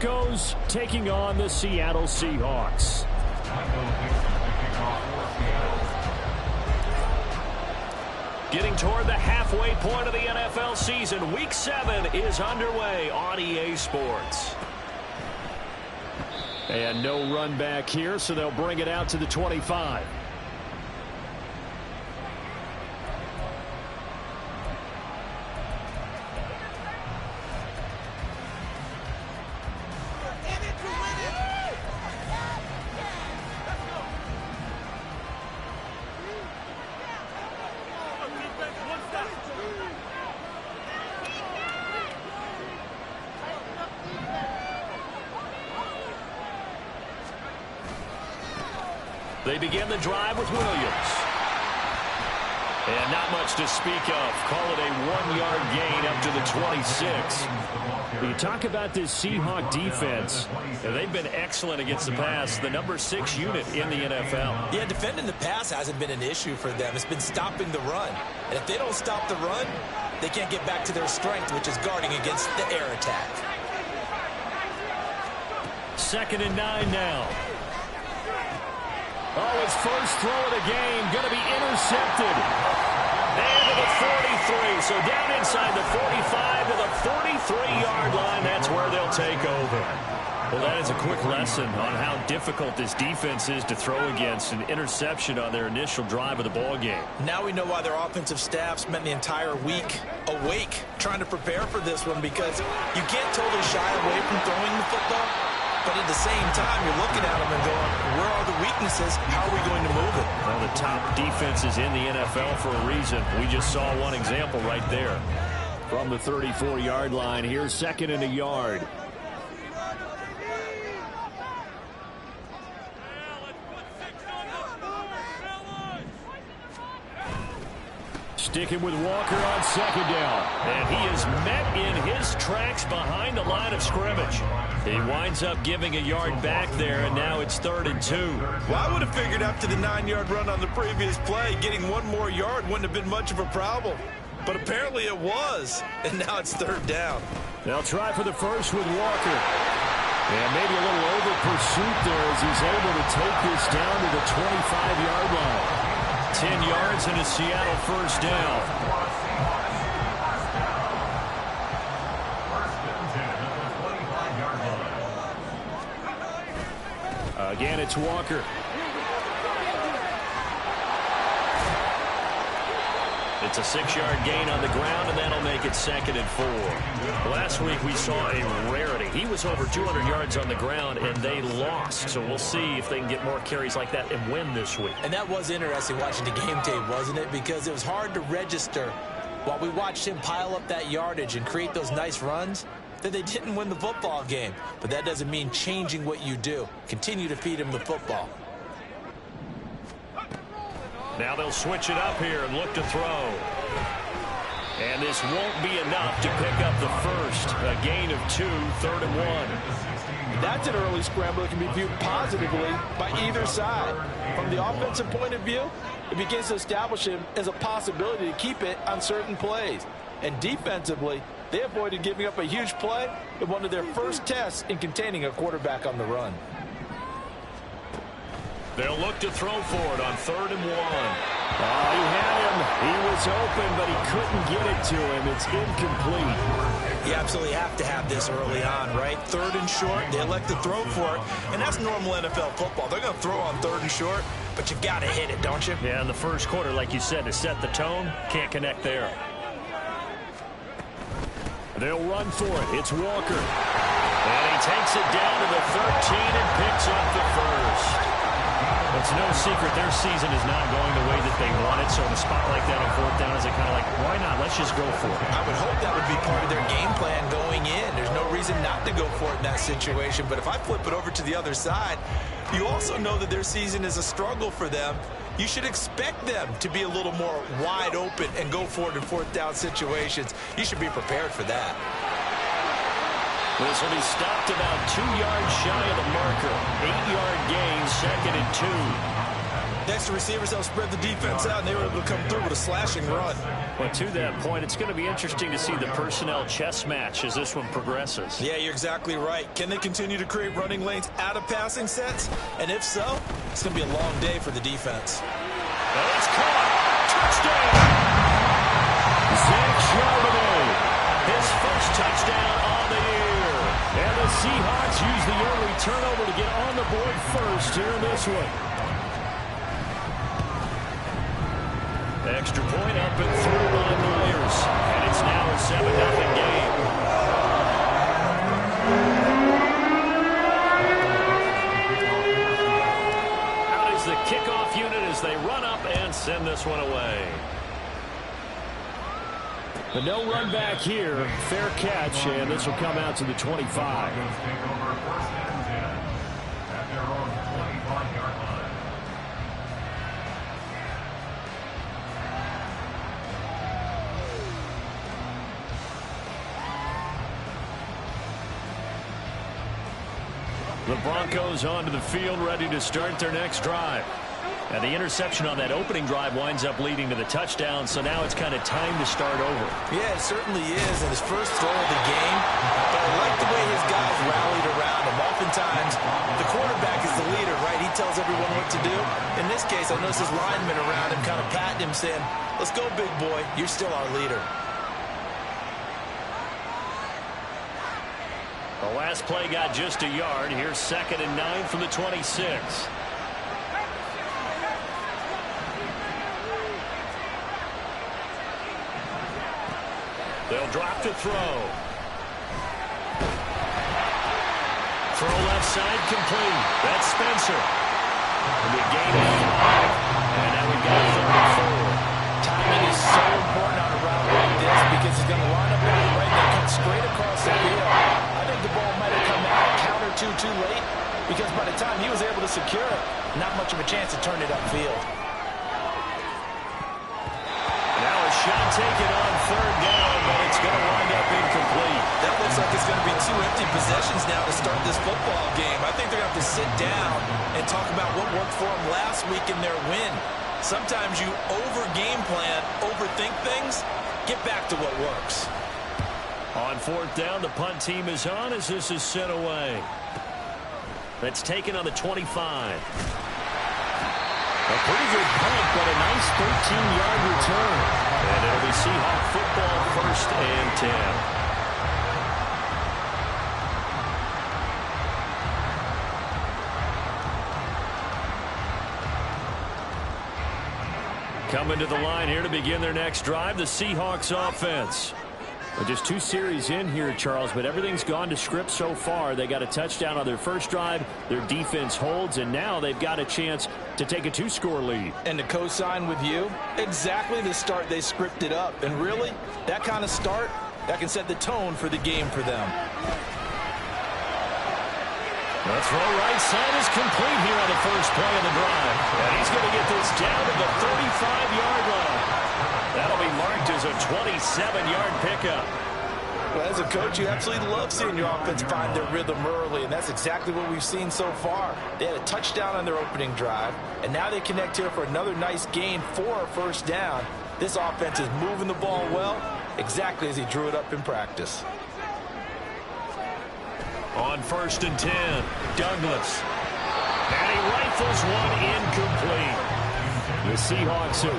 Broncos taking on the Seattle Seahawks. Getting toward the halfway point of the NFL season, Week 7 is underway on EA Sports. And no run back here, so they'll bring it out to the 25. They begin the drive with Williams. And not much to speak of. Call it a 1-yard gain up to the 26. You talk about this Seahawk defense. They've been excellent against the pass. The number 6 unit in the NFL. Yeah, defending the pass hasn't been an issue for them. It's been stopping the run. And if they don't stop the run, they can't get back to their strength, which is guarding against the air attack. 2nd and 9 now. Oh, his first throw of the game going to be intercepted. And to the 43. So down inside the 45 to the 43-yard line. That's where they'll take over. Well, that is a quick lesson on how difficult this defense is to throw against. An interception on their initial drive of the ball game. Now we know why their offensive staff spent the entire week awake trying to prepare for this one, because you can't totally shy away from throwing the football. But at the same time, you're looking at them and going, where are the weaknesses? How are we going to move it? Well, the top defenses in the NFL for a reason. We just saw one example right there. From the 34-yard line, here's 2nd and a yard. Sticking with Walker on 2nd down. And he is met in his tracks behind the line of scrimmage. He winds up giving a yard back there, and now it's 3rd and 2. Well, I would have figured after the 9-yard run on the previous play, getting one more yard wouldn't have been much of a problem. But apparently it was, and now it's 3rd down. They'll try for the first with Walker. And maybe a little over pursuit there as he's able to take this down to the 25-yard line. 10 yards and a Seattle first down. Again, it's Walker. It's a 6-yard gain on the ground, and that'll make it 2nd and 4. Last week we saw a rarity. He was over 200 yards on the ground, and they lost. So we'll see if they can get more carries like that and win this week. And that was interesting watching the game tape, wasn't it? Because it was hard to register while we watched him pile up that yardage and create those nice runs, that they didn't win the football game. But that doesn't mean changing what you do. Continue to feed him the football. Now they'll switch it up here and look to throw. And this won't be enough to pick up the first. A gain of 2, 3rd and 1. That's an early scramble that can be viewed positively by either side. From the offensive point of view, it begins to establish him as a possibility to keep it on certain plays. And defensively, they avoided giving up a huge play in one of their first tests in containing a quarterback on the run. They'll look to throw for it on 3rd and 1. Oh, he had him. He was open, but he couldn't get it to him. It's incomplete. You absolutely have to have this early on, right? 3rd and short, they elect to throw for it, and that's normal NFL football. They're going to throw on 3rd and short, but you've got to hit it, don't you? Yeah, in the first quarter, like you said, to set the tone, can't connect there. They'll run for it. It's Walker. And he takes it down to the 13 and picks up the first. It's no secret their season is not going the way that they want it, so in a spot like that on 4th down, is it kind of like, why not? Let's just go for it. I would hope that would be part of their game plan going in. There's no reason not to go for it in that situation, but if I flip it over to the other side, you also know that their season is a struggle for them. You should expect them to be a little more wide open and go for it in 4th down situations. You should be prepared for that. This will be stopped about 2 yards shy of the marker. 8-yard gain, 2nd and 2. extra receivers help spread the defense out, and they were able to come through with a slashing run. But to that point, it's going to be interesting to see the personnel chess match as this one progresses. Yeah, you're exactly right. Can they continue to create running lanes out of passing sets? And if so, it's going to be a long day for the defense. Oh, it's caught. Touchdown. Zach Charbonnet, his first touchdown on the year. And the Seahawks use the early turnover to get on the board first here in this one. Extra point up and through by Myers. And it's now a 7-0 game. Out is the kickoff unit as they run up and send this one away. But no run back here. Fair catch, and this will come out to the 25. The Broncos onto the field, ready to start their next drive. And the interception on that opening drive winds up leading to the touchdown, so now it's kind of time to start over. Yeah, it certainly is, and his first throw of the game. But I like the way his guys rallied around him. Oftentimes, the quarterback is the leader, right? He tells everyone what to do. In this case, I noticed his linemen around him kind of patting him, saying, "Let's go, big boy. You're still our leader." The last play got just a yard. Here's 2nd and 9 from the 26. They'll drop to throw. Throw left side complete. That's Spencer. And the gain of 5. And now we've got 34. Timing is so important on a route like this because he's going to line up on the right and cut straight across the field. I think the ball might have come out counter too late because by the time he was able to secure it, not much of a chance to turn it upfield. Now a shot taken on 3rd down, but it's going to wind up incomplete. That looks like it's going to be 2 empty possessions now to start this football game. I think they're going to have to sit down and talk about what worked for them last week in their win. Sometimes you over-game plan, overthink things, get back to what works. On 4th down, the punt team is on as this is sent away. That's taken on the 25. A pretty good punt, but a nice 13-yard return. And it'll be Seahawk football, 1st and 10. Coming to the line here to begin their next drive, the Seahawks offense. Well, just 2 series in here, Charles, but everything's gone to script so far. They got a touchdown on their first drive. Their defense holds, and now they've got a chance to take a 2-score lead. And to co-sign with you, exactly the start they scripted up. And really, that kind of start, that can set the tone for the game for them. The throw right side is complete here on the first play of the drive. And he's going to get this down to the 35-yard line. That'll be marked as a 27-yard pickup. Well, as a coach, you absolutely love seeing your offense find their rhythm early, and that's exactly what we've seen so far. They had a touchdown on their opening drive, and now they connect here for another nice gain for a 1st down. This offense is moving the ball well, exactly as he drew it up in practice. On 1st and 10, Douglas. And he rifles one incomplete. The Seahawks at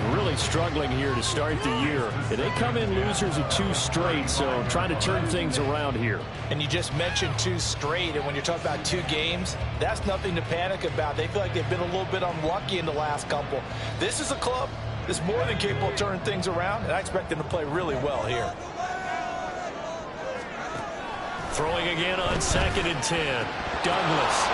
1-5, really struggling here to start the year. They come in losers of 2 straight, so trying to turn things around here. And you just mentioned 2 straight, and when you're talking about 2 games, that's nothing to panic about. They feel like they've been a little bit unlucky in the last couple. This is a club that's more than capable of turning things around, and I expect them to play really well here. Throwing again on 2nd and 10, Douglas.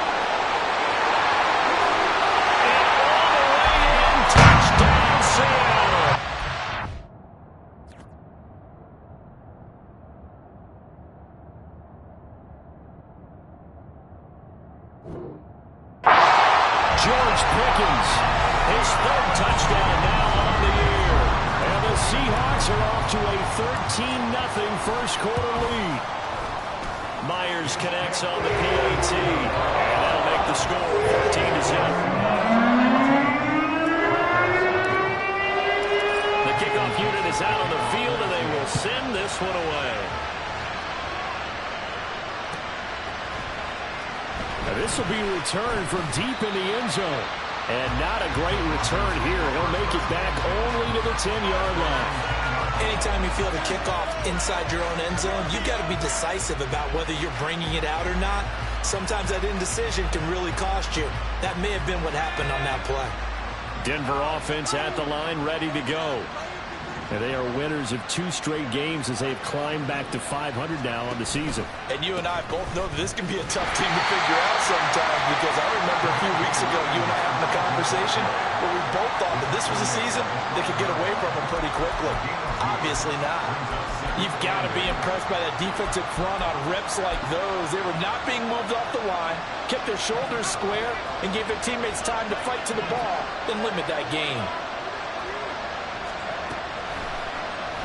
Touchdown, Seattle. George Pickens, his 3rd touchdown now on the year. And the Seahawks are off to a 13-0 first quarter lead. Myers connects on the PAT. And that'll make the score 14-0. unit is out on the field, and they will send this one away. Now this will be returned from deep in the end zone. And not a great return here. He'll make it back only to the 10-yard line. Anytime you feel the kickoff inside your own end zone, you've got to be decisive about whether you're bringing it out or not. Sometimes that indecision can really cost you. That may have been what happened on that play. Denver offense at the line, ready to go. And they are winners of 2 straight games as they've climbed back to 500 now on the season. And you and I both know that this can be a tough team to figure out sometimes, because I remember a few weeks ago you and I having a conversation where we both thought that this was a season that could get away from them pretty quickly. Obviously not. You've got to be impressed by that defensive front on reps like those. They were not being moved off the line, kept their shoulders square, and gave their teammates time to fight to the ball and limit that gain.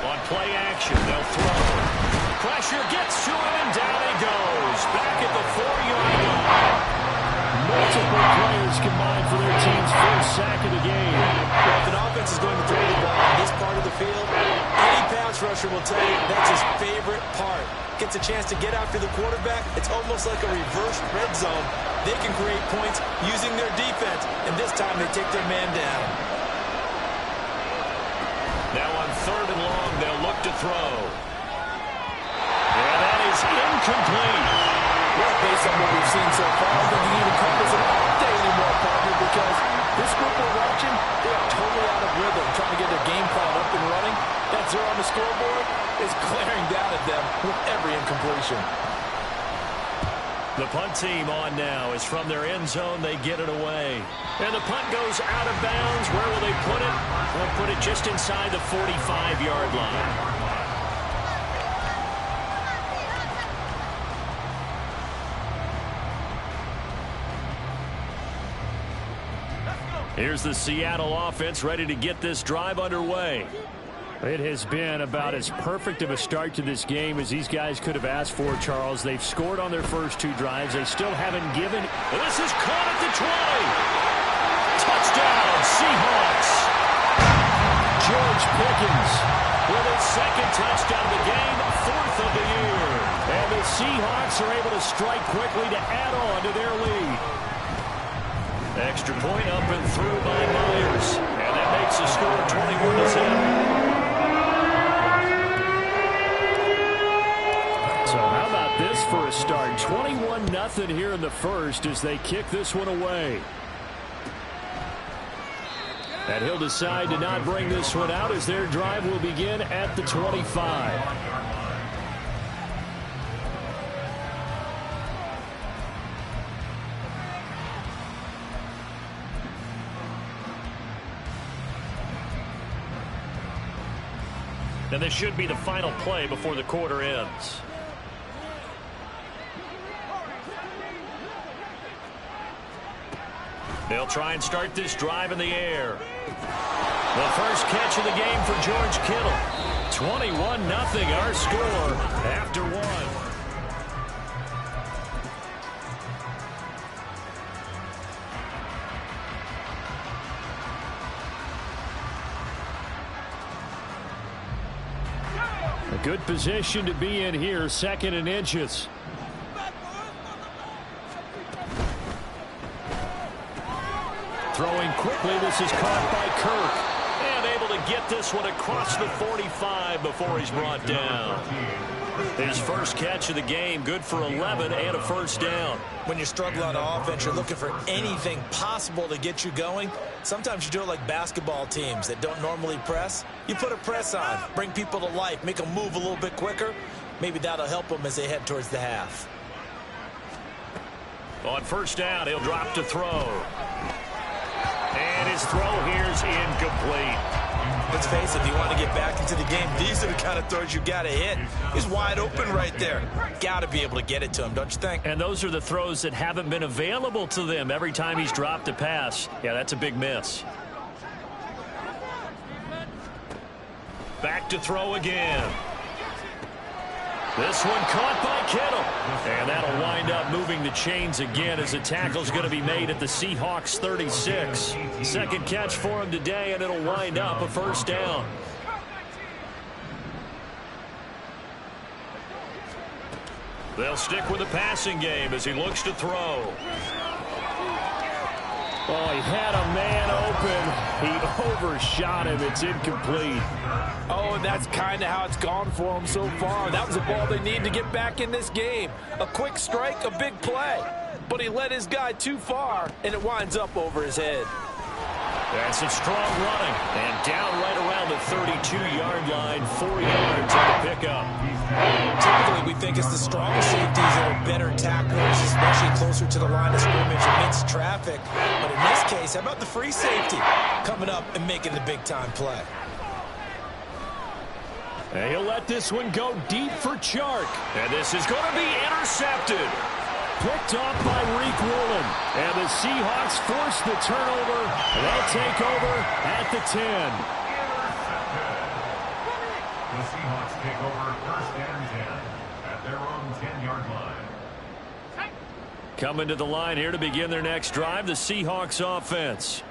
On play action, they'll throw. Pressure gets to him, and down he goes. Back at the 4-yard line. Multiple players combined for their team's first sack of the game. Well, if an offense is going to throw the ball on this part of the field, any pass rusher will tell you that's his favorite part. Gets a chance to get after the quarterback. It's almost like a reverse red zone. They can create points using their defense, and this time they take their man down. Now on 3rd and long, they'll look to throw. And that is incomplete. Well, based on what we've seen so far, I don't think even call this an off day anymore, partner, because this group we're watching, they are totally out of rhythm, trying to get their game plan up and running. That 0 on the scoreboard is glaring down at them with every incompletion. The punt team on now is from their end zone. They get it away. And the punt goes out of bounds. Where will they put it? They'll put it just inside the 45-yard line. Here's the Seattle offense ready to get this drive underway. It has been about as perfect of a start to this game as these guys could have asked for, Charles. They've scored on their first 2 drives. They still haven't given. This is caught at the 20. Touchdown, Seahawks. George Pickens with his 2nd touchdown of the game, 4th of the year. And the Seahawks are able to strike quickly to add on to their lead. Extra point up and through by Myers. And that makes the score 21-7. So how about this for a start? 21-0 here in the first as they kick this one away. And he'll decide to not bring this one out as their drive will begin at the 25. And this should be the final play before the quarter ends. They'll try and start this drive in the air. The first catch of the game for George Kittle. 21-0 our score after 1. A good position to be in here, 2nd and inches. Throwing quickly, this is caught by Kirk. And able to get this one across the 45 before he's brought down. His first catch of the game, good for 11 and a first down. When you struggle on offense, you're looking for anything possible to get you going. Sometimes you do it like basketball teams that don't normally press. You put a press on, bring people to life, make them move a little bit quicker. Maybe that'll help them as they head towards the half. On first down, he'll drop to throw. And his throw here is incomplete. Let's face it, if you want to get back into the game, these are the kind of throws you got to hit. He's wide open right there. Got to be able to get it to him, don't you think? And those are the throws that haven't been available to them every time he's dropped a pass. Yeah, that's a big miss. Back to throw again. This one caught by Kittle. And that'll wind up moving the chains again as the tackle's going to be made at the Seahawks 36. 2nd catch for him today, and it'll wind up a first down. They'll stick with the passing game as he looks to throw. Oh, he had a man open. He overshot him. It's incomplete. Oh, and that's kind of how it's gone for him so far. That was a ball they need to get back in this game. A quick strike, a big play. But he led his guy too far, and it winds up over his head. That's a strong running. And down right around the 32-yard line, 4 yards on the pickup. Typically, we think it's the strong safeties that are better tacklers, especially closer to the line of scrimmage amidst traffic. But in this case, how about the free safety coming up and making the big-time play? And he'll let this one go deep for Chark. And this is going to be intercepted. Picked off by Reek Woolen. And the Seahawks force the turnover. They'll take over at the 10. The Seahawks take over first and 10 at their own 10-yard line. Coming to the line here to begin their next drive, the Seahawks offense.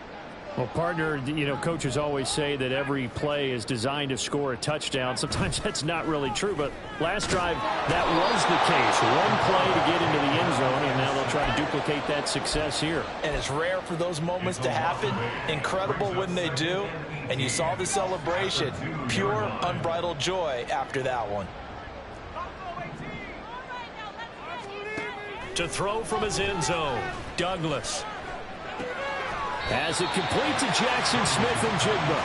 Well, partner, you know, coaches always say that every play is designed to score a touchdown. Sometimes that's not really true, but last drive, that was the case. One play to get into the end zone, and now they'll try to duplicate that success here. And it's rare for those moments to happen. Incredible when they do. And you saw the celebration. Pure, unbridled joy after that one. To throw from his end zone, Douglas. Has it complete to Jackson Smith and Jigba.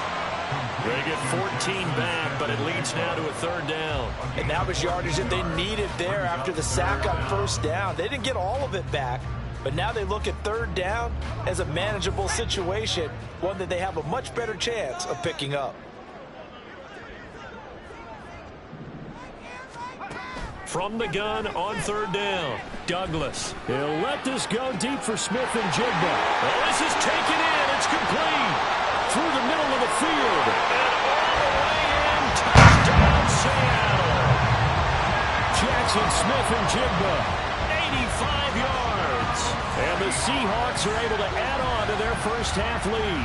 They get 14 back, but it leads now to a third down. And that was yardage that they needed there after the sack on first down. They didn't get all of it back, but now they look at third down as a manageable situation, one that they have a much better chance of picking up. From the gun on third down, Douglas. He'll let this go deep for Smith and Jigba. Oh, this is taken in. It's complete. Through the middle of the field. And all the way in. Touchdown, Seattle. Jackson Smith and Jigba. 85 yards. And the Seahawks are able to add on to their first half lead.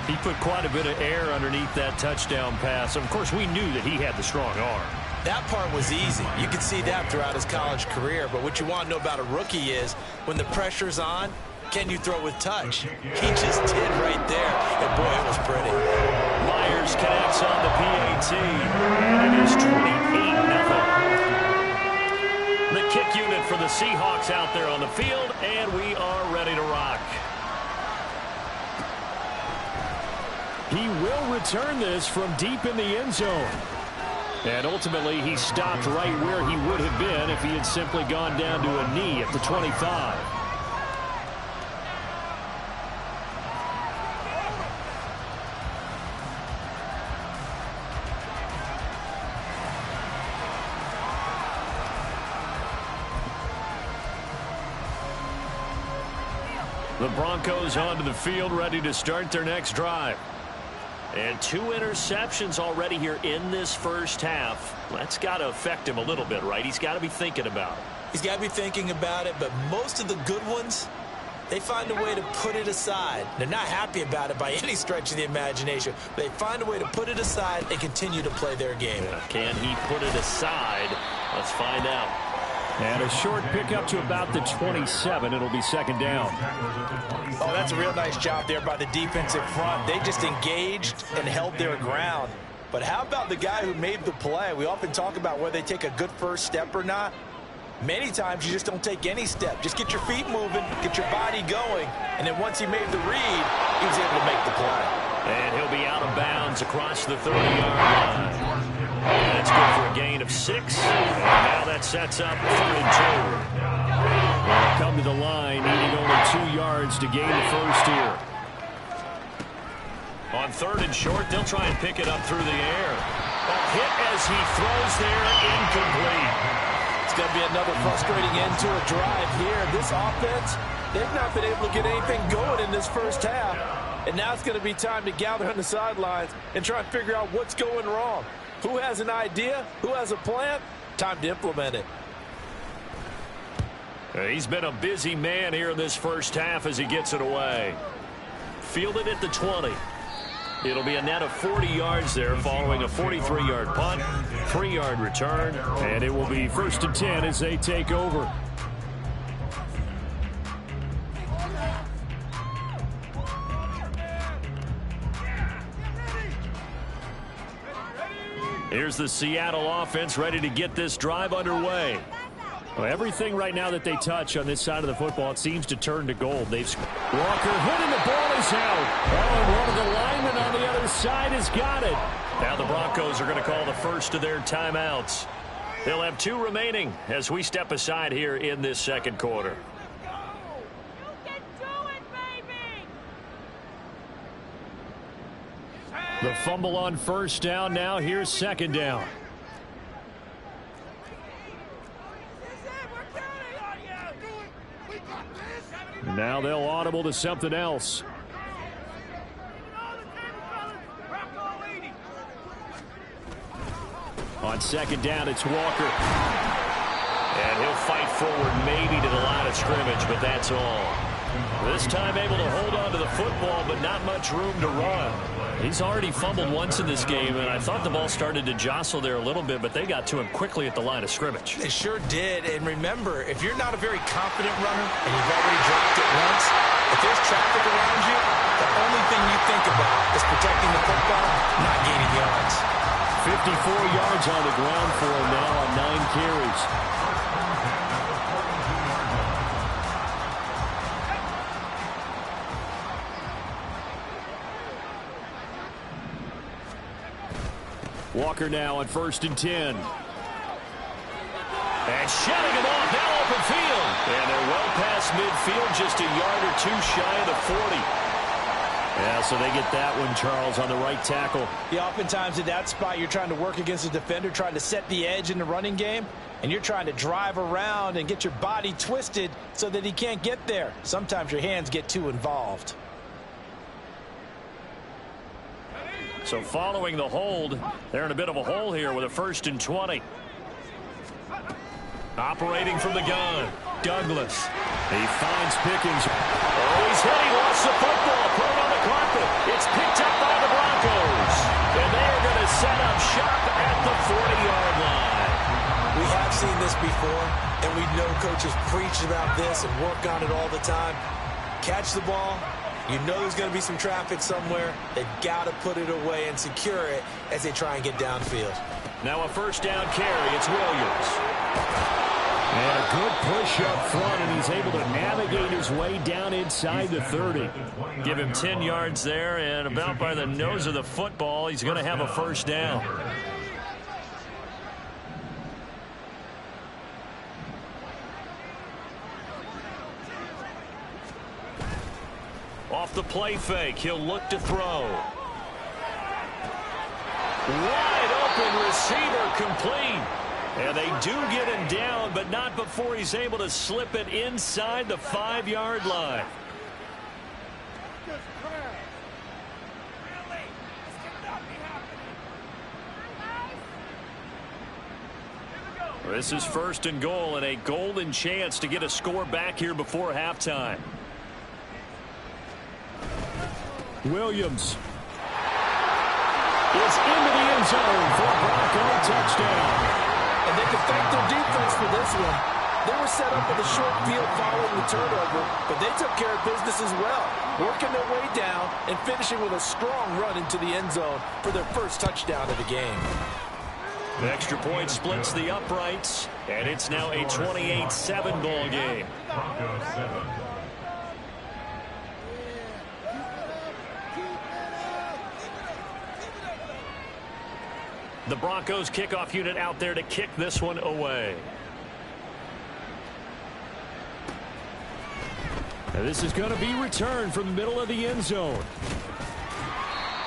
He put quite a bit of air underneath that touchdown pass. Of course, we knew that he had the strong arm. That part was easy. You could see that throughout his college career. But what you want to know about a rookie is when the pressure's on, can you throw with touch? He just did right there. And, boy, it was pretty. Myers connects on the PAT. And it is 28-0. The kick unit for the Seahawks out there on the field. And we are ready to rock. He will return this from deep in the end zone. And ultimately, he stopped right where he would have been if he had simply gone down to a knee at the 25. The Broncos onto the field, ready to start their next drive. And 2 interceptions already here in this first half. That's got to affect him a little bit, right? He's got to be thinking about it. He's got to be thinking about it, but most of the good ones, they find a way to put it aside. They're not happy about it by any stretch of the imagination. They find a way to put it aside and continue to play their game. Yeah. Can he put it aside? Let's find out. And a short pickup to about the 27. It'll be second down. Oh, that's a real nice job there by the defensive front. They just engaged and held their ground. But how about the guy who made the play? We often talk about whether they take a good first step or not. Many times you just don't take any step. Just get your feet moving, get your body going. And then once he made the read, he was able to make the play. And he'll be out of bounds across the 30-yard line. And it's good for a gain of 6. And now that sets up 3rd and 2. They'll come to the line, needing only 2 yards to gain the first here. On 3rd and short, they'll try and pick it up through the air. A hit as he throws there, incomplete. It's going to be another frustrating end to a drive here. This offense, they've not been able to get anything going in this first half. And now it's going to be time to gather on the sidelines and try and figure out what's going wrong. Who has an idea? Who has a plan? Time to implement it. He's been a busy man here in this first half as he gets it away. Fielded at the 20. It'll be a net of 40 yards there following a 43-yard punt, 3-yard return, and it will be 1st and 10 as they take over. Here's the Seattle offense ready to get this drive underway. Well, everything right now that they touch on this side of the football, it seems to turn to gold. Walker hitting the ball is out. Oh, and one of the linemen on the other side has got it. Now the Broncos are going to call the first of their timeouts. They'll have 2 remaining as we step aside here in this second quarter. The fumble on 1st down. Now here's 2nd down. Now they'll audible to something else. On 2nd down, it's Walker. And he'll fight forward maybe to the line of scrimmage, but that's all. This time able to hold on to the football, but not much room to run. He's already fumbled once in this game, and I thought the ball started to jostle there a little bit, but they got to him quickly at the line of scrimmage. They sure did. And remember, if you're not a very confident runner and you've already dropped it once, if there's traffic around you, the only thing you think about is protecting the football, not gaining yards. 54 yards on the ground for him now on 9 carries. Walker now on 1st and 10. And shutting him off, now open field. And they're well past midfield, just a yard or 2 shy of the 40. Yeah, so they get that one, Charles, on the right tackle. Yeah, oftentimes at that spot, you're trying to work against a defender, trying to set the edge in the running game, and you're trying to drive around and get your body twisted so that he can't get there. Sometimes your hands get too involved. So following the hold, they're in a bit of a hole here with a 1st and 20. Operating from the gun, Douglas. He finds Pickens. Oh, he's hit. He lost the football. Put it on the carpet. It's picked up by the Broncos. And they are going to set up shop at the 40-yard line. We have seen this before, and we know coaches preach about this and work on it all the time. Catch the ball. You know there's going to be some traffic somewhere. They've got to put it away and secure it as they try and get downfield. Now a 1st down carry. It's Williams. And a good push up front, and he's able to navigate his way down inside the 30. Give him 10 yards there, and about by the nose of the football, he's going to have a 1st down. Off the play fake, he'll look to throw. Wide open receiver, complete. And they do get him down, but not before he's able to slip it inside the 5-yard line. This is 1st and goal, and a golden chance to get a score back here before halftime. Williams is into the end zone for a Bronco touchdown. And they can thank their defense for this one. They were set up with a short field following the turnover, but they took care of business as well, working their way down and finishing with a strong run into the end zone for their 1st touchdown of the game. The extra point splits the uprights, and it's now a 28-7 ball game. Broncos 7. The Broncos kickoff unit out there to kick this one away. Now this is going to be returned from the middle of the end zone.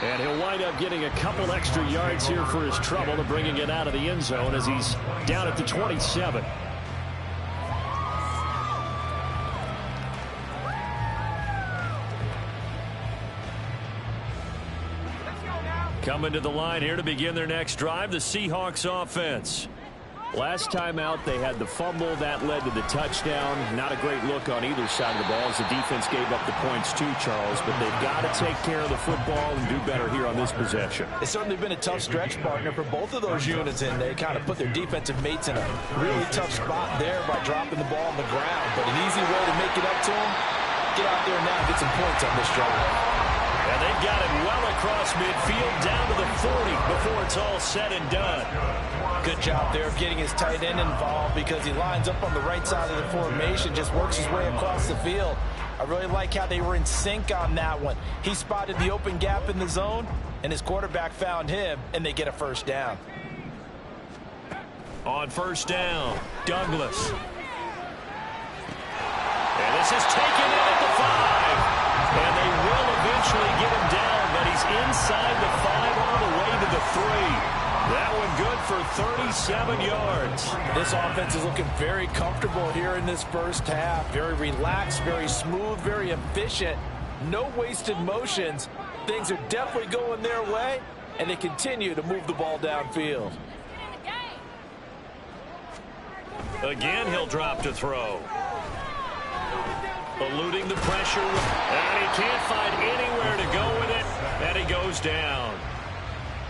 And he'll wind up getting a couple extra yards here for his trouble to bringing it out of the end zone as he's down at the 27. Coming to the line here to begin their next drive, the Seahawks offense. Last time out, they had the fumble. That led to the touchdown. Not a great look on either side of the ball as the defense gave up the points too, Charles. But they've got to take care of the football and do better here on this possession. It's certainly been a tough stretch, partner, for both of those units, and they kind of put their defensive mates in a really tough spot there by dropping the ball on the ground. But an easy way to make it up to them, get out there now and get some points on this drive. And they've got it well across midfield down to the 40 before it's all said and done. Good job there of getting his tight end involved because he lines up on the right side of the formation, just works his way across the field. I really like how they were in sync on that one. He spotted the open gap in the zone, and his quarterback found him, and they get a first down. On first down, Douglas. And this is taken in at the 5. And they will eventually get him down, but he's inside the 5 all the way to the 3. That one good for 37 yards. This offense is looking very comfortable here in this first half. Very relaxed, very smooth, very efficient. No wasted motions. Things are definitely going their way, and they continue to move the ball downfield. Again, he'll drop to throw. Eluding the pressure, and he can't find anywhere to go with it, and he goes down.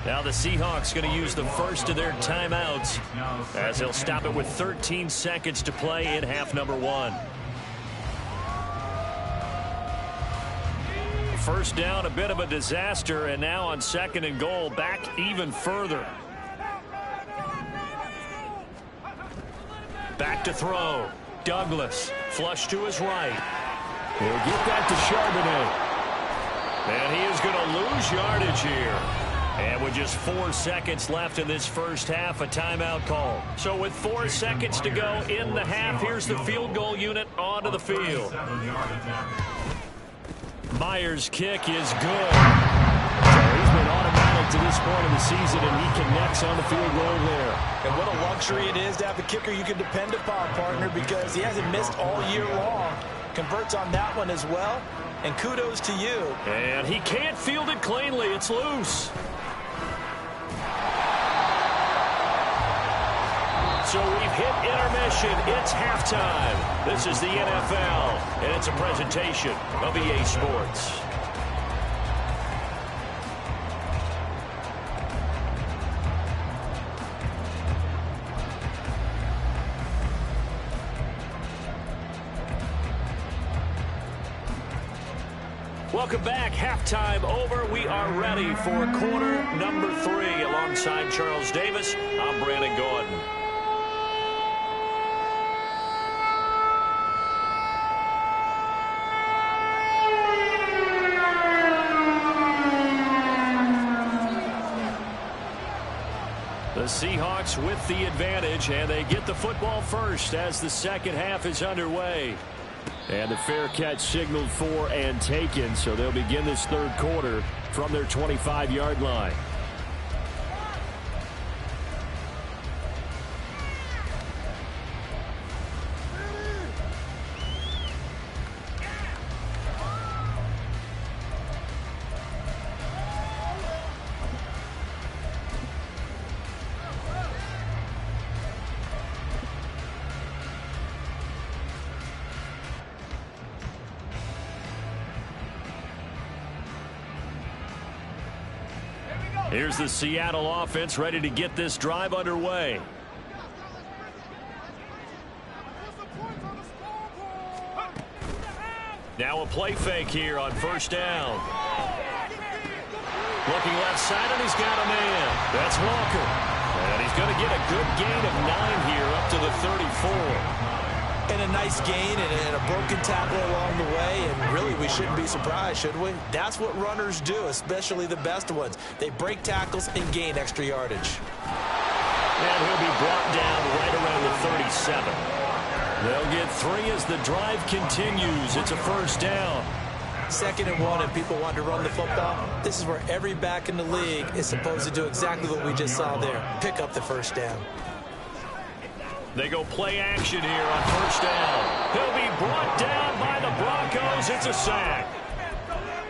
Now the Seahawks going to use the first of their timeouts as they'll stop it with 13 seconds to play in half number 1. First down, a bit of a disaster, and now on 2nd and goal, back even further. Back to throw. Douglas, flush to his right. He'll get that to Charbonnet. And he is going to lose yardage here. And with just 4 seconds left in this first half, a timeout call. So with 4 seconds to go in the half, here's the field goal unit onto the field. Myers' kick is good. So he's been automatic to this point of the season, and he connects on the field goal there. And what a luxury it is to have a kicker you can depend upon, partner, because he hasn't missed all year long. Converts on that one as well, and kudos to you. And he can't field it cleanly. It's loose. So we've hit intermission. It's halftime. This is the NFL, and it's a presentation of EA Sports. Welcome back. Halftime over. We are ready for quarter number 3. Alongside Charles Davis, I'm Brandon Gordon. The Seahawks with the advantage, and they get the football first as the second half is underway. And the fair catch signaled for and taken, so they'll begin this third quarter from their 25-yard line. Here's the Seattle offense ready to get this drive underway. Now a play fake here on first down. Looking left side, and he's got a man. That's Walker. And he's going to get a good gain of 9 here up to the 34. And a nice gain and a broken tackle along the way, and really we shouldn't be surprised, should we? That's what runners do, especially the best ones. They break tackles and gain extra yardage. And he'll be brought down right around the 37. They'll get 3 as the drive continues. It's a first down. 2nd and 1, and people want to run the football. This is where every back in the league is supposed to do exactly what we just saw there. Pick up the first down. They go play action here on first down. He'll be brought down by the Broncos. It's a sack.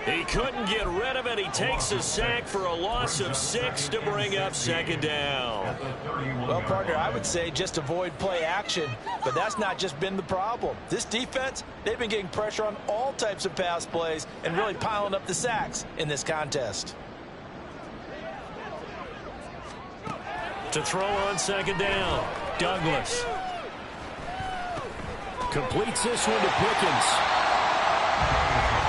He couldn't get rid of it. He takes a sack for a loss of 6 to bring up second down. Well, partner, I would say just avoid play action, but that's not just been the problem. This defense, they've been getting pressure on all types of pass plays and really piling up the sacks in this contest. To throw on second down, Douglas. Completes this one to Pickens.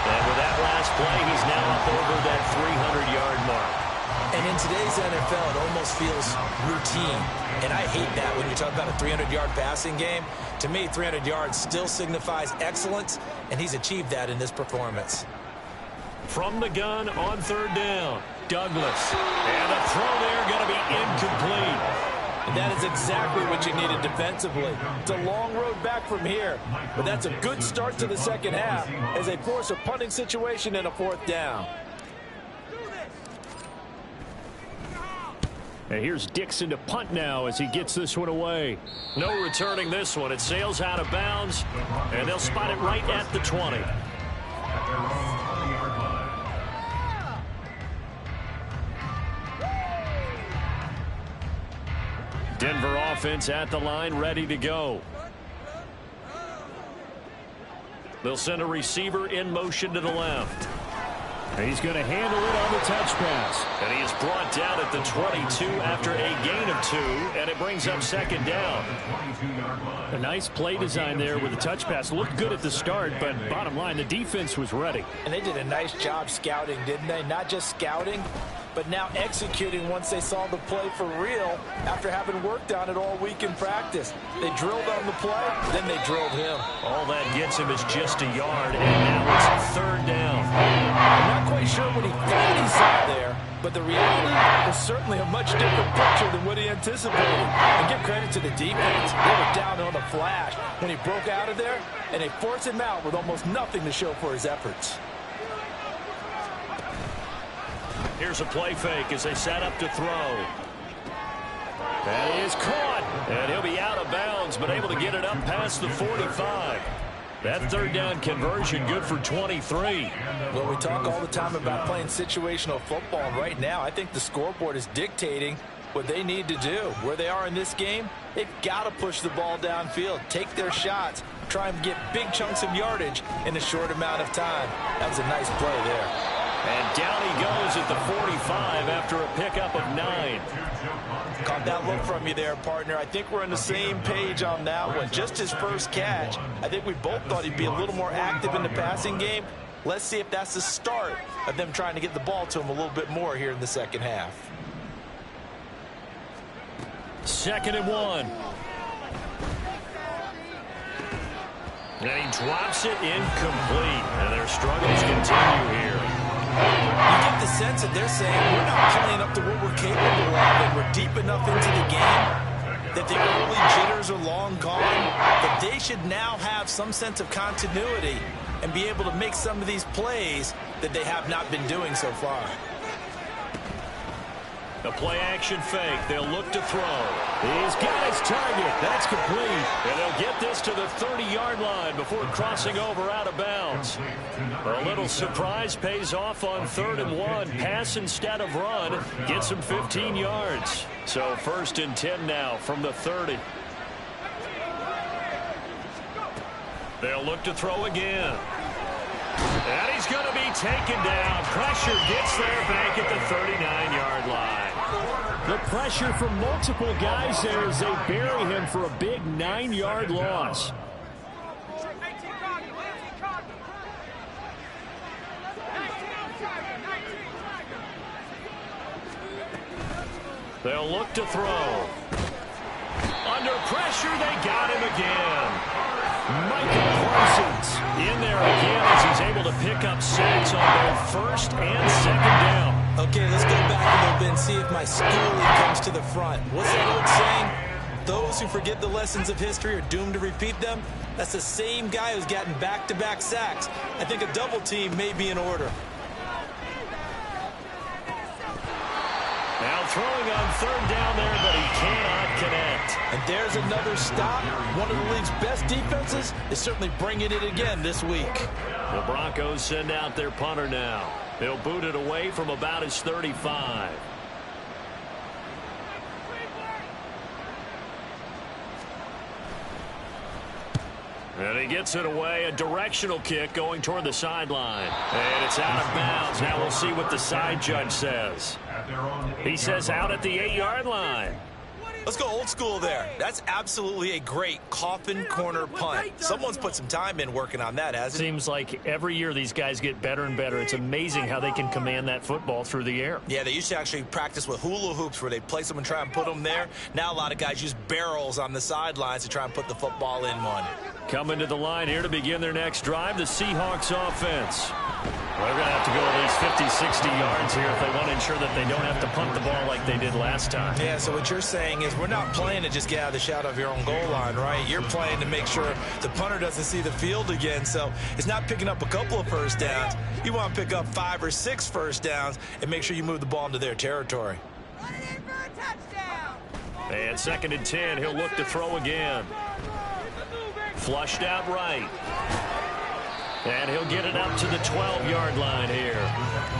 And with that last play, he's now up over that 300-yard mark. And in today's NFL, it almost feels routine. And I hate that when you talk about a 300-yard passing game. To me, 300 yards still signifies excellence, and he's achieved that in this performance. From the gun on third down, Douglas. And a throw there going to be incomplete. And that is exactly what you needed defensively. It's a long road back from here, but that's a good start to the second half as they force a punting situation in a fourth down. And here's Dixon to punt now as he gets this one away. No returning this one. It sails out of bounds, and they'll spot it right at the 20. Denver offense at the line, ready to go. They'll send a receiver in motion to the left. And he's going to handle it on the touch pass. And he is brought down at the 22 after a gain of 2, and it brings up second down. A nice play design there with the touch pass. Looked good at the start, but bottom line, the defense was ready. And they did a nice job scouting, didn't they? Not just scouting, but now executing once they saw the play for real after having worked on it all week in practice. They drilled on the play, then they drilled him. All that gets him is just a yard, and now it's third down. I'm not quite sure what he thought he saw there, but the reality was certainly a much different picture than what he anticipated. And give credit to the defense. They were down on the flash when he broke out of there, and they forced him out with almost nothing to show for his efforts. Here's a play fake as they set up to throw. That is caught, and he'll be out of bounds, but able to get it up past the 45. That third down conversion good for 23. Well, we talk all the time about playing situational football, and right now I think the scoreboard is dictating what they need to do. Where they are in this game, they've got to push the ball downfield, take their shots, try and get big chunks of yardage in a short amount of time. That was a nice play there. And down he goes at the 45 after a pickup of 9. Caught that look from you there, partner. I think we're on the same page on that one. Just his first catch. I think we both thought he'd be a little more active in the passing game. Let's see if that's the start of them trying to get the ball to him a little bit more here in the second half. 2nd and 1. And he drops it incomplete. And their struggles continue here. You get the sense that they're saying we're not playing up to what we're capable of, and we're deep enough into the game that the early jitters are long gone, that they should now have some sense of continuity and be able to make some of these plays that they have not been doing so far. A play-action fake. They'll look to throw. He's got his target. That's complete. And they'll get this to the 30-yard line before crossing over out of bounds. A little surprise pays off on 3rd and 1. Pass instead of run. Gets him 15 yards. So 1st and 10 now from the 30. They'll look to throw again. And he's going to be taken down. Pressure gets there back at the 39-yard line. The pressure from multiple guys there as they bury him for a big 9-yard loss. They'll look to throw. Under pressure, they got him again. Michael Parsons in there again as he's able to pick up sacks on both 1st and 2nd down. Okay, let's go back a little bit and see if my schooling comes to the front. What's that old saying? Those who forget the lessons of history are doomed to repeat them. That's the same guy who's gotten back-to-back sacks. I think a double team may be in order. Now throwing on third down there, but he cannot connect. And there's another stop. One of the league's best defenses is certainly bringing it again this week. The Broncos send out their punter now. They'll boot it away from about his 35. And he gets it away, a directional kick going toward the sideline. And it's out of bounds. Now we'll see what the side judge says. He says out at the 8-yard line. Let's go old school there. That's absolutely a great coffin corner punt. Someone's put some time in working on that, hasn't it? Seems like every year these guys get better and better. It's amazing how they can command that football through the air. Yeah, they used to actually practice with hula hoops where they place them and try and put them there. Now a lot of guys use barrels on the sidelines to try and put the football in one. Coming to the line here to begin their next drive, the Seahawks offense. Well, they're going to have to go at least 50, 60 yards here if they want to ensure that they don't have to punt the ball like they did last time. Yeah, so what you're saying is we're not playing to just get out of the shadow of your own goal line, right? You're playing to make sure the punter doesn't see the field again. So it's not picking up a couple of first downs. You want to pick up 5 or 6 first downs and make sure you move the ball into their territory. And 2nd and 10, he'll look to throw again. Flushed out right. And he'll get it up to the 12-yard line here.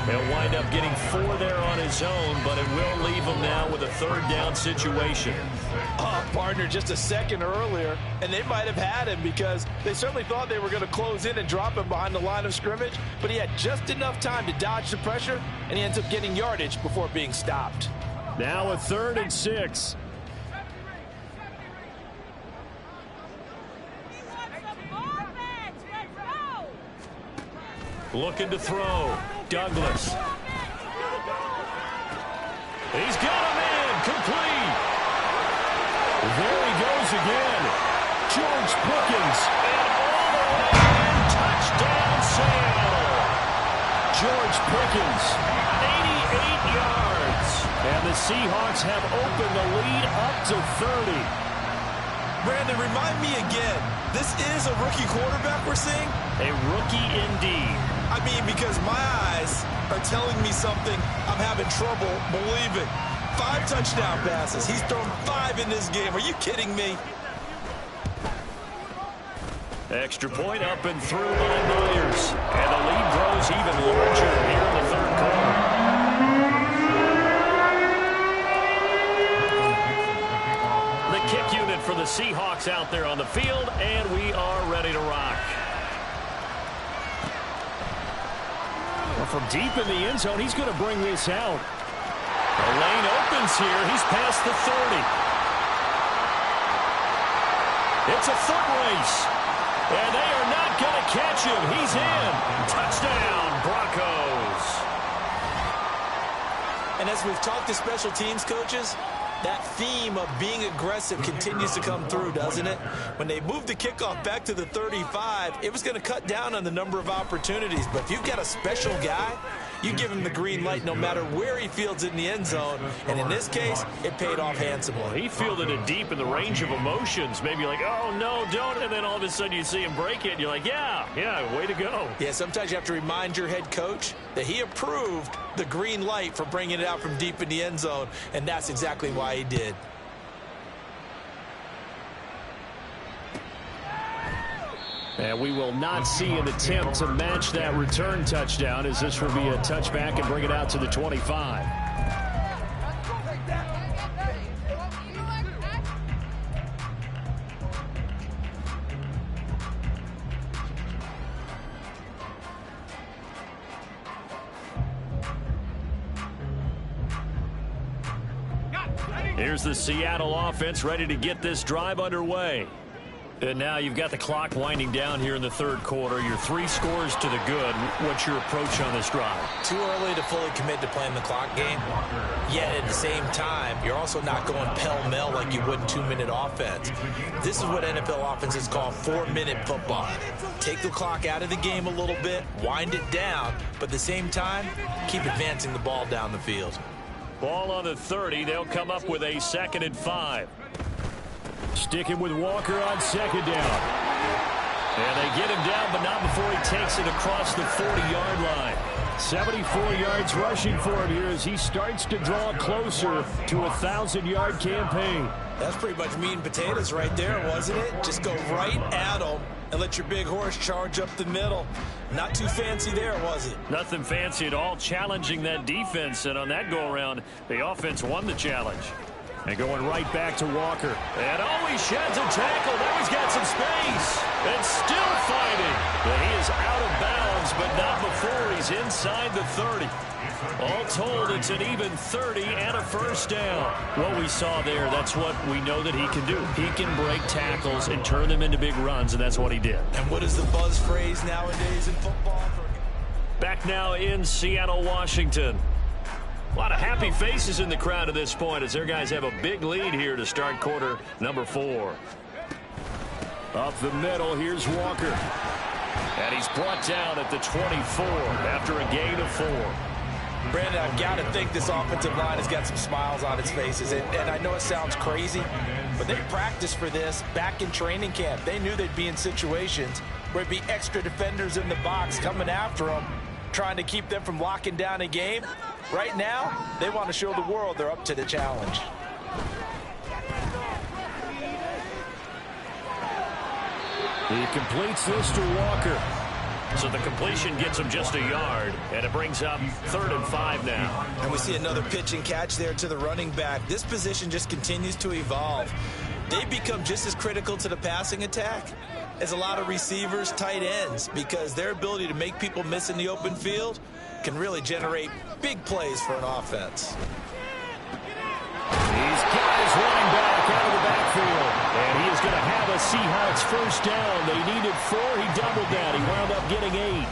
He'll wind up getting 4 there on his own, but it will leave him now with a 3rd down situation. Partner, just a second earlier, and they might have had him because they certainly thought they were going to close in and drop him behind the line of scrimmage, but he had just enough time to dodge the pressure, and he ends up getting yardage before being stopped. Now a 3rd and 6. Looking to throw. Douglas. He's got him in. Complete. There he goes again. George Pickens. And all the way in. Touchdown, Seattle. George Pickens. 88 yards. And the Seahawks have opened the lead up to 30. Brandon, remind me again, this is a rookie quarterback we're seeing? A rookie indeed. I mean, because my eyes are telling me something I'm having trouble believing. 5 touchdown passes. He's thrown 5 in this game. Are you kidding me? Extra point up and through by Myers. And the lead grows even larger here in the 3rd quarter. The kick unit for the Seahawks out there on the field, and we are ready to rock. Well, from deep in the end zone, he's going to bring this out. The lane opens here. He's past the 30. It's a foot race. And they are not going to catch him. He's in. Touchdown, Broncos. And as we've talked to special teams coaches, that theme of being aggressive continues to come through, doesn't it? When they moved the kickoff back to the 35, it was going to cut down on the number of opportunities. But if you've got a special guy, you give him the green light no matter where he fields it in the end zone. And in this case, it paid off handsomely. He fielded it deep in the range of emotions. Maybe like, oh, no, don't. And then all of a sudden you see him break it. And you're like, yeah, way to go. Yeah, sometimes you have to remind your head coach that he approved the green light for bringing it out from deep in the end zone. And that's exactly why he did. And we will not see an attempt to match that return touchdown, as this will be a touchback and bring it out to the 25. Here's the Seattle offense ready to get this drive underway. And now you've got the clock winding down here in the 3rd quarter. Your 3 scores to the good. What's your approach on this drive? Too early to fully commit to playing the clock game. Yet at the same time, you're also not going pell-mell like you would in 2-minute offense. This is what NFL offenses call 4-minute football. Take the clock out of the game a little bit, wind it down, but at the same time, keep advancing the ball down the field. Ball on the 30. They'll come up with a 2nd and 5. Sticking with Walker on 2nd down. And they get him down, but not before he takes it across the 40-yard line. 74 yards rushing for him here as he starts to draw closer to a 1,000-yard campaign. That's pretty much meat and potatoes right there, wasn't it? Just go right at him and let your big horse charge up the middle. Not too fancy there, was it? Nothing fancy at all, challenging that defense. And on that go-around, the offense won the challenge. And going right back to Walker. And he sheds a tackle. Now he's got some space. And still fighting. But he is out of bounds, but not before he's inside the 30. All told, it's an even 30 and a first down. What we saw there, that's what we know that he can do. He can break tackles and turn them into big runs, and that's what he did. And what is the buzz phrase nowadays in football? Back now in Seattle, Washington. A lot of happy faces in the crowd at this point as their guys have a big lead here to start quarter number 4. Up the middle, here's Walker. And he's brought down at the 24 after a gain of 4. Brandon, I've got to think this offensive line has got some smiles on its faces. And I know it sounds crazy, but they practiced for this back in training camp. They knew they'd be in situations where it'd be extra defenders in the box coming after them, trying to keep them from locking down a game. Right now, they want to show the world they're up to the challenge. He completes this to Walker. So the completion gets him just a yard, and it brings up 3rd and 5 now. And we see another pitch and catch there to the running back. This position just continues to evolve. They become just as critical to the passing attack as a lot of receivers, tight ends, because their ability to make people miss in the open field can really generate big plays for an offense. He's got his running back out of the backfield. And he is going to have a Seahawks first down. They needed 4. He doubled that. He wound up getting 8.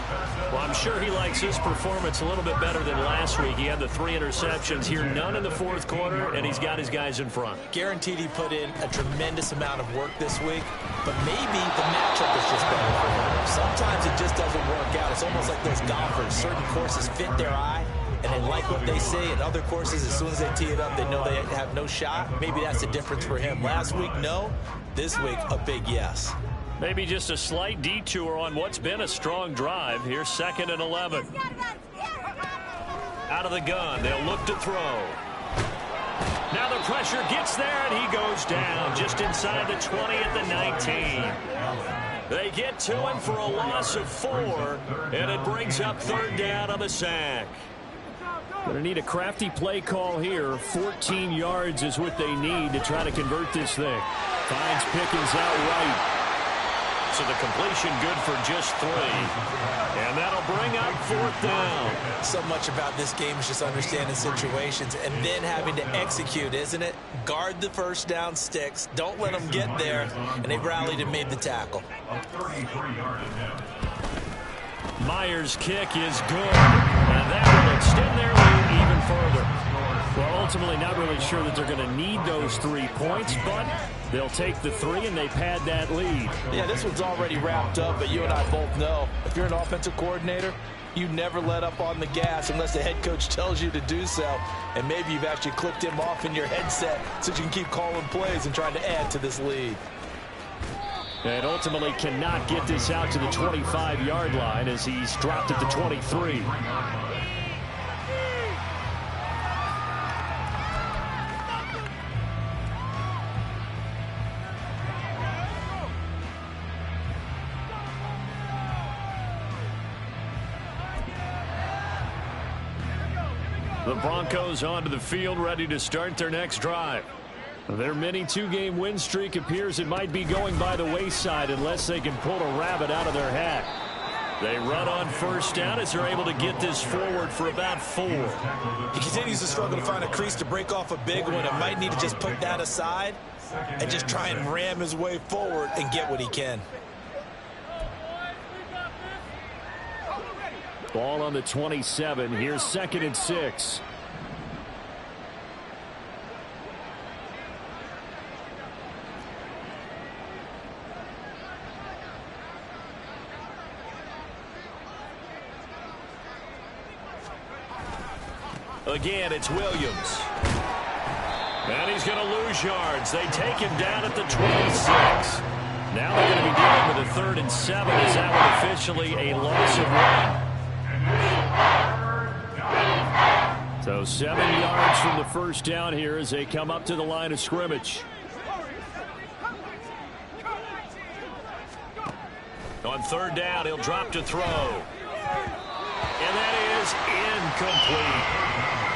Well, I'm sure he likes his performance a little bit better than last week. He had the 3 interceptions here, none in the 4th quarter, and he's got his guys in front. Guaranteed he put in a tremendous amount of work this week, but maybe the matchup is just better for him. Sometimes it just doesn't work out. It's almost like those golfers. Certain courses fit their eye, and they like what they see. In other courses, as soon as they tee it up, they know they have no shot. Maybe that's the difference for him. Last week, no. This week, a big yes. Maybe just a slight detour on what's been a strong drive. Here's 2nd and 11. Out of the gun. They'll look to throw. Now the pressure gets there, and he goes down just inside the 20 at the 19. They get to him for a loss of 4, and it brings up 3rd down on the sack. Going to need a crafty play call here. 14 yards is what they need to try to convert this thing. Finds Pickens out right. So the completion good for just 3. And that'll bring up 4th down. So much about this game is just understanding situations and then having to execute, isn't it? Guard the first down sticks. Don't let them get there. And they rallied and made the tackle. Myers' kick is good. And that will extend their lead even further. Well, ultimately not really sure that they're going to need those 3 points, but they'll take the 3 and they pad that lead. Yeah, this one's already wrapped up, but you and I both know if you're an offensive coordinator, you never let up on the gas unless the head coach tells you to do so. And maybe you've actually clicked him off in your headset so you can keep calling plays and trying to add to this lead. And ultimately cannot get this out to the 25-yard line as he's dropped at the 23. The Broncos onto the field, ready to start their next drive. Their mini 2-game win streak appears it might be going by the wayside unless they can pull a rabbit out of their hat. They run on first down as they're able to get this forward for about 4. He continues to struggle to find a crease to break off a big one. It might need to just put that aside and just try and ram his way forward and get what he can. Ball on the 27. Here's 2nd and 6. Again, it's Williams. And he's going to lose yards. They take him down at the 26. Now they're going to be dealing with to 3rd and 7 as that one officially a loss of 1. So 7 yards from the first down here as they come up to the line of scrimmage. On 3rd down, he'll drop to throw. And that is incomplete.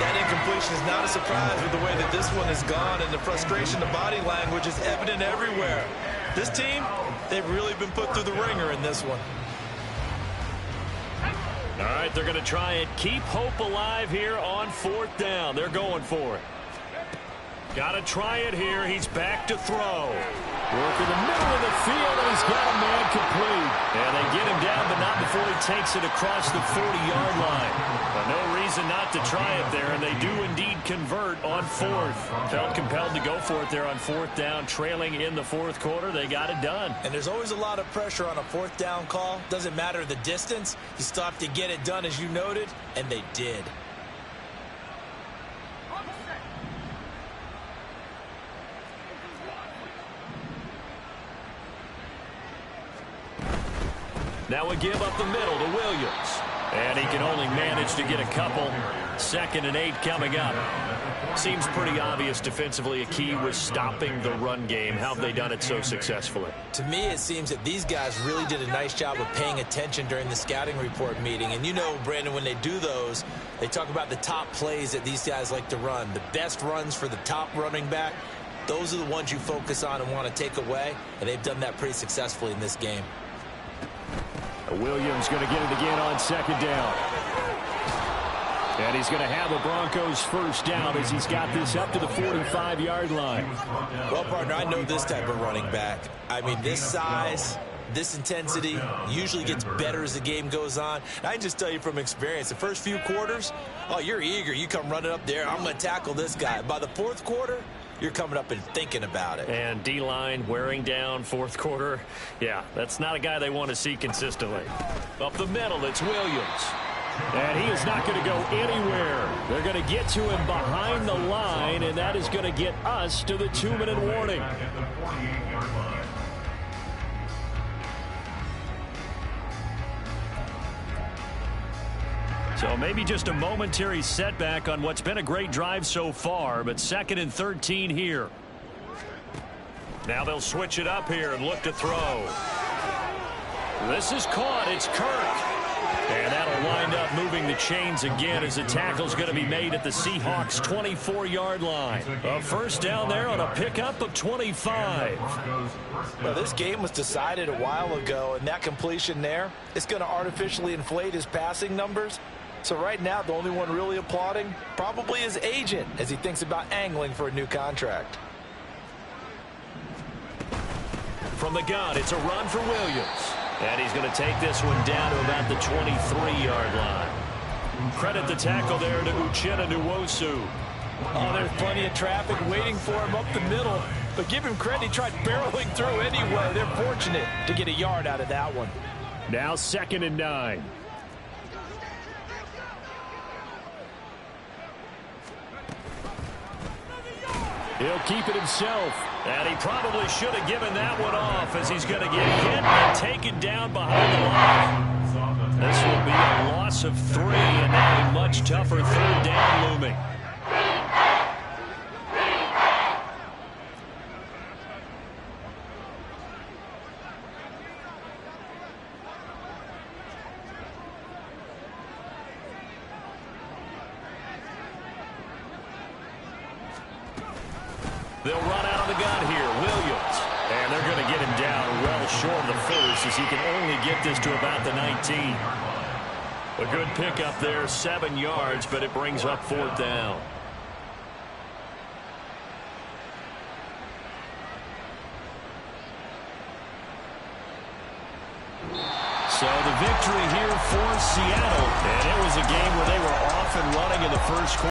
That incompletion is not a surprise with the way that this one has gone, and the frustration, the body language is evident everywhere. This team, they've really been put through the ringer in this one. All right, they're going to try and keep hope alive here on 4th down. They're going for it. Got to try it here. He's back to throw. Work in the middle of the field, and he's got a man complete. And they get him down, but not before he takes it across the 40-yard line. But no reason not to try it there, and they do indeed convert on 4th. Felt compelled to go for it there on 4th down, trailing in the 4th quarter. They got it done. And there's always a lot of pressure on a 4th down call. Doesn't matter the distance. You still have to get it done, as you noted, and they did. Now we give up the middle to Williams. And he can only manage to get a couple. 2nd and 8 coming up. Seems pretty obvious defensively a key was stopping the run game. How have they done it so successfully? To me, it seems that these guys really did a nice job of paying attention during the scouting report meeting. And you know, Brandon, when they do those, they talk about the top plays that these guys like to run. The best runs for the top running back. Those are the ones you focus on and want to take away. And they've done that pretty successfully in this game. Williams going to get it again on 2nd down. And he's going to have the Broncos 1st down as he's got this up to the 45-yard line. Well, partner, I know this type of running back. I mean, this size, this intensity usually gets better as the game goes on. And I can just tell you from experience, the first few quarters, oh, you're eager. You come running up there, I'm going to tackle this guy. By the 4th quarter, you're coming up and thinking about it. And D-line wearing down 4th quarter. Yeah, that's not a guy they want to see consistently. Up the middle, it's Williams. And he is not going to go anywhere. They're going to get to him behind the line, and that is going to get us to the 2-minute warning. So maybe just a momentary setback on what's been a great drive so far, but 2nd and 13 here. Now they'll switch it up here and look to throw. This is caught. It's Kirk. And that'll wind up moving the chains again as the tackle's going to be made at the Seahawks' 24-yard line. A 1st down there on a pickup of 25. Well, this game was decided a while ago, and that completion there, it's going to artificially inflate his passing numbers. So right now, the only one really applauding probably his agent as he thinks about angling for a new contract. From the gun, it's a run for Williams. And he's going to take this one down to about the 23-yard line. Credit the tackle there to Uchenna Nwosu. Oh, there's plenty of traffic waiting for him up the middle. But give him credit, he tried barreling through anyway. They're fortunate to get a yard out of that one. Now 2nd and 9. He'll keep it himself. And he probably should have given that one off as he's going to get hit and taken down behind the line. This will be a loss of 3 and now a much tougher 3rd down looming. They'll run out of the gun here. Williams. And they're going to get him down well short of the 1st as he can only get this to about the 19. A good pickup there, 7 yards, but it brings up 4th down. So the victory here for Seattle. And it was a game where they were off and running in the 1st quarter.